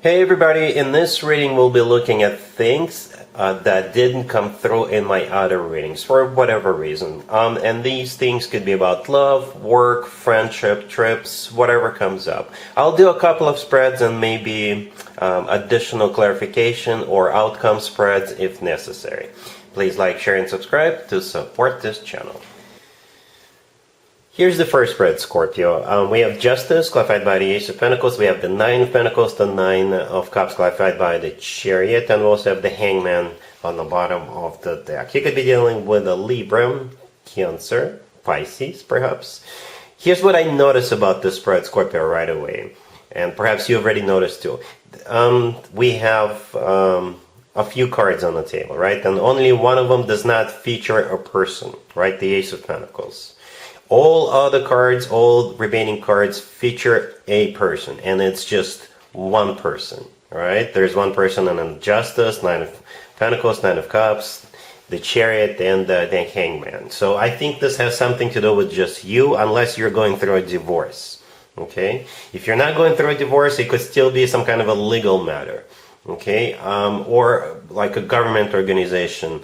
Hey everybody, in this reading we'll be looking at things that didn't come through in my other readings for whatever reason. And these things could be about love, work, friendship, trips, whatever comes up. I'll do a couple of spreads and maybe additional clarification or outcome spreads if necessary. Please like, share, and subscribe to support this channel. Here's the first spread, Scorpio. We have Justice, clarified by the Ace of Pentacles. We have the Nine of Pentacles, the Nine of Cups, clarified by the Chariot. And we also have the Hangman on the bottom of the deck. You could be dealing with a Libra, Cancer, Pisces, perhaps. Here's what I notice about this spread, Scorpio, right away. And perhaps you already noticed too. We have a few cards on the table, right? And only one of them does not feature a person, right? The Ace of Pentacles. All other cards, all remaining cards feature a person, and it's just one person, right? There's one person, and then Justice, Nine of Pentacles, Nine of Cups, the Chariot, and the Hangman. So I think this has something to do with just you, unless you're going through a divorce, okay? If you're not going through a divorce, it could still be some kind of a legal matter, okay? Or like a government organization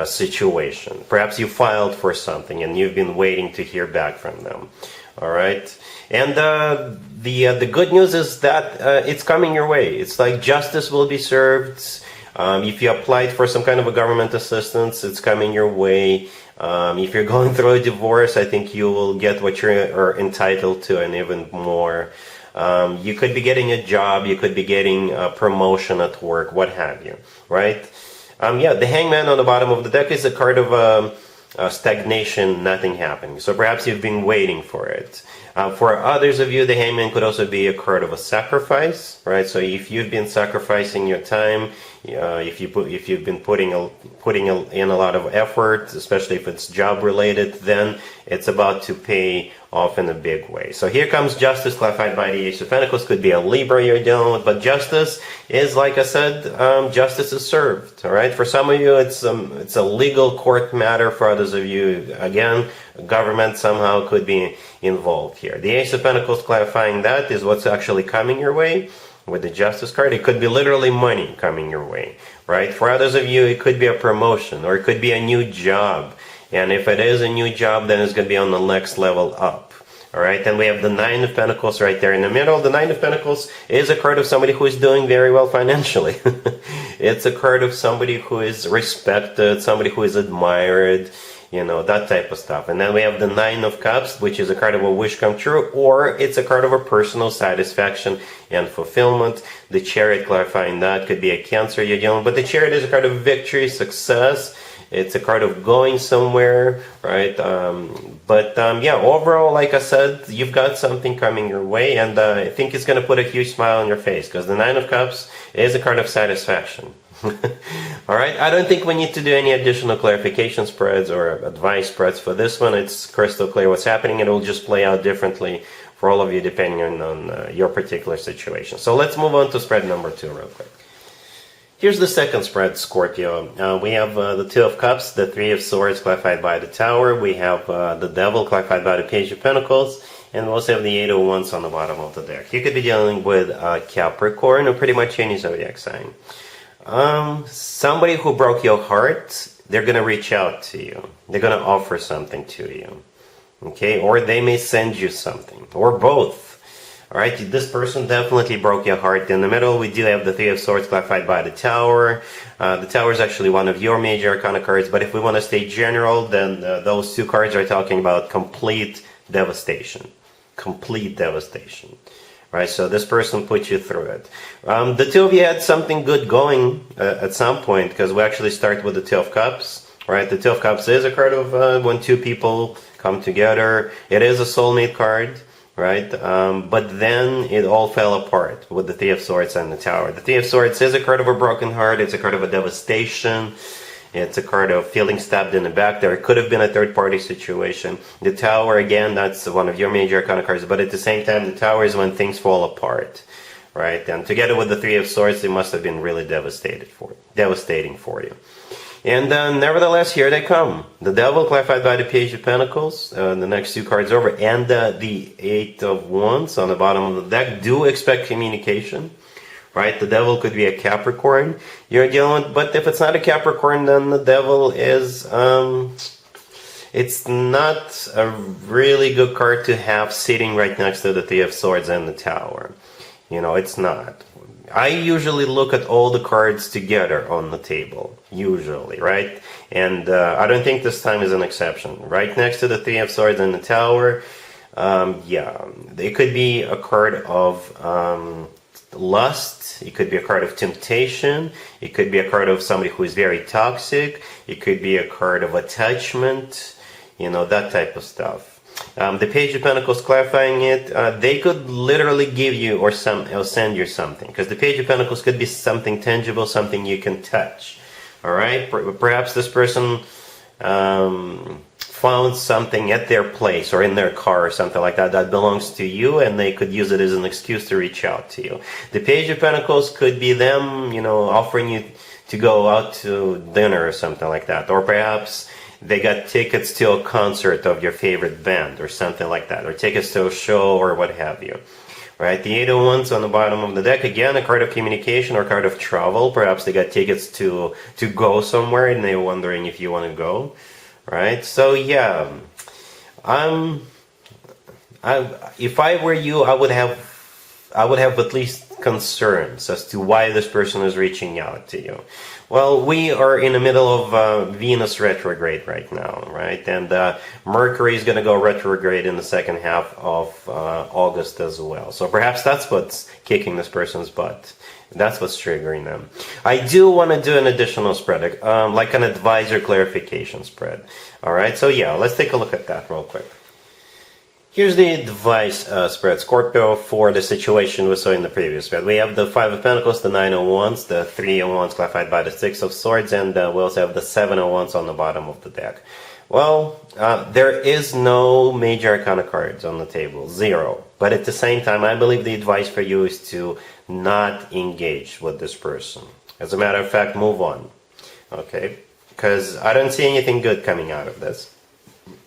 situation. Perhaps you filed for something and you've been waiting to hear back from them. All right, and the good news is that it's coming your way. It's like justice will be served. If you applied for some kind of a government assistance, it's coming your way. If you're going through a divorce, I think you will get what you're entitled to and even more. You could be getting a job, you could be getting a promotion at work, what have you, right? Yeah, the Hangman on the bottom of the deck is a card of stagnation, nothing happening. So perhaps you've been waiting for it. For others of you, the Hangman could also be a card of a sacrifice, right? So if you've been sacrificing your time, if you've been putting in a lot of effort, especially if it's job related, then it's about to pay off in a big way. So here comes Justice, clarified by the Ace of Pentacles. Could be a Libra you're dealing with, but justice is, like I said, justice is served. All right. For some of you, it's a legal court matter. For others of you, again, government somehow could be involved here. The Ace of Pentacles, clarifying that, is what's actually coming your way. With the Justice card, it could be literally money coming your way, right? For others of you, it could be a promotion or it could be a new job. And if it is a new job, then it's going to be on the next level up. All right, then we have the Nine of Pentacles right there in the middle. The Nine of Pentacles is a card of somebody who is doing very well financially. It's a card of somebody who is respected, somebody who is admired, you know, that type of stuff. And then we have the Nine of Cups, which is a card of a wish come true, or it's a card of a personal satisfaction and fulfillment. The Chariot, clarifying that, could be a Cancer you're dealing with, but the Chariot is a card of victory, success. It's a card of going somewhere, right? Yeah, overall, like I said, you've got something coming your way, and I think it's going to put a huge smile on your face, because the Nine of Cups is a card of satisfaction. All right, I don't think we need to do any additional clarification spreads or advice spreads for this one. It's crystal clear what's happening, and it will just play out differently for all of you depending on your particular situation. So let's move on to spread number 2 real quick. Here's the second spread, Scorpio. We have the Two of Cups, the Three of Swords, clarified by the Tower. We have the Devil, clarified by the Page of Pentacles. And we also have the Eight of Wands on the bottom of the deck. You could be dealing with Capricorn or pretty much any zodiac sign. Somebody who broke your heart, they're going to reach out to you. They're going to offer something to you. Okay? Or they may send you something. Or both. Alright, this person definitely broke your heart. In the middle, we do have the Three of Swords, clarified by the Tower. The Tower is actually one of your major arcana cards, but if we want to stay general, then those two cards are talking about complete devastation. Complete devastation. Right, so this person put you through it. The two of you had something good going at some point, because we actually start with the Two of Cups. Right, the Two of Cups is a card of when two people come together. It is a soulmate card. Right, but then it all fell apart with the Three of Swords and the Tower. The Three of Swords is a card of a broken heart. It's a card of a devastation. It's a card of feeling stabbed in the back. There could have been a third-party situation. The Tower, again, that's one of your major arcana cards, but at the same time, the Tower is when things fall apart. Right, and together with the Three of Swords, it must have been really devastating for you. And nevertheless, here they come. The Devil, clarified by the Page of Pentacles, the next two cards over, and the Eight of Wands on the bottom of the deck. Do expect communication right? The devil could be a Capricorn you're dealing with, but if it's not a Capricorn, then the devil is, it's not a really good card to have sitting right next to the Three of Swords and the Tower. You know, it's not. I usually look at all the cards together on the table, usually, right? And I don't think this time is an exception. Right next to the Three of Swords and the Tower, yeah, it could be a card of lust, it could be a card of temptation, it could be a card of somebody who is very toxic, it could be a card of attachment, you know, that type of stuff. The Page of Pentacles clarifying it, they could literally give you or send you something, because the Page of Pentacles could be something tangible, something you can touch. All right, perhaps this person found something at their place or in their car or something like that that belongs to you, and they could use it as an excuse to reach out to you. The Page of Pentacles could be them, you know, offering you to go out to dinner or something like that, or perhaps they got tickets to a concert of your favorite band or something like that, or tickets to a show or what have you. Right, the Eight of Wands on the bottom of the deck, again, a card of communication or card of travel. Perhaps they got tickets to go somewhere and they're wondering if you want to go. Right, so yeah, if I were you, I would have at least concerns as to why this person is reaching out to you. Well, we are in the middle of Venus retrograde right now, right? And Mercury is going to go retrograde in the second half of August as well. So perhaps that's what's kicking this person's butt. That's what's triggering them. I do want to do an additional spread, like an advisor clarification spread. All right, so yeah, let's take a look at that real quick. Here's the advice spread, Scorpio, for the situation we saw in the previous spread. We have the Five of Pentacles, the Nine of Wands, the Three of Wands clarified by the Six of Swords, and we also have the Seven of Wands on the bottom of the deck. Well, there is no major arcana cards on the table, zero. But at the same time, I believe the advice for you is to not engage with this person. As a matter of fact, move on. Okay? Because I don't see anything good coming out of this.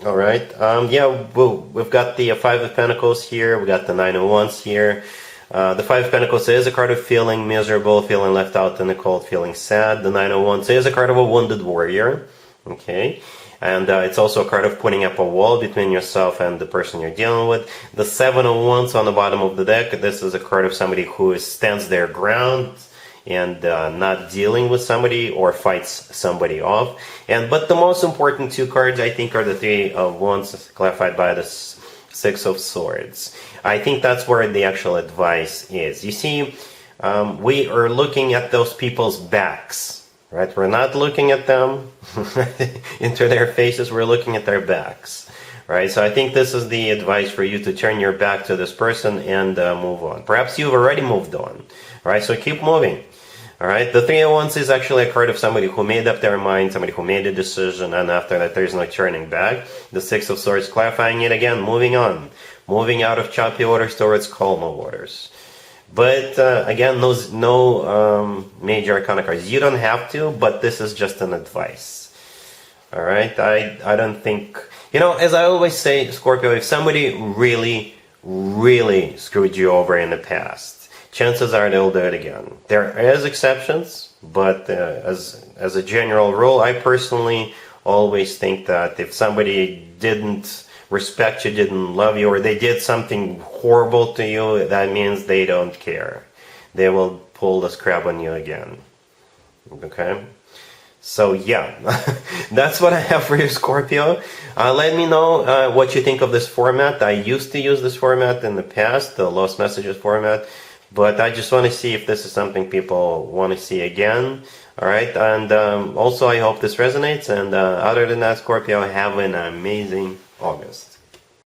All right. Yeah, we've got the Five of Pentacles here. We got the Nine of Wands here. The Five of Pentacles is a card of feeling miserable, feeling left out in the cold, feeling sad. The Nine of Wands is a card of a wounded warrior. Okay. And it's also a card of putting up a wall between yourself and the person you're dealing with. The Seven of Wands on the bottom of the deck. This is a card of somebody who stands their ground and not dealing with somebody or fights somebody off. But the most important two cards, I think, are the Three of Wands clarified by the Six of Swords. I think that's where the actual advice is. You see, we are looking at those people's backs, right? We're not looking at them into their faces, we're looking at their backs, right? So I think this is the advice for you to turn your back to this person and move on. Perhaps you've already moved on, right? So keep moving. All right, the Three of Wands is actually a card of somebody who made up their mind, somebody who made a decision, and after that there's no turning back. The Six of Swords clarifying it again, moving on, moving out of choppy waters towards calmer waters. But again, no major arcana cards. You don't have to, but this is just an advice. All right, I don't think, you know, as I always say, Scorpio, if somebody really, really screwed you over in the past, chances are they'll do it again. There is exceptions, but as a general rule, I personally always think that if somebody didn't respect you, didn't love you, or they did something horrible to you, that means they don't care. They will pull the scrap on you again. Okay? So yeah, that's what I have for you, Scorpio. Let me know what you think of this format. I used to use this format in the past, the Lost Messages format. But I just want to see if this is something people want to see again. All right, and also I hope this resonates. And other than that, Scorpio, have an amazing August.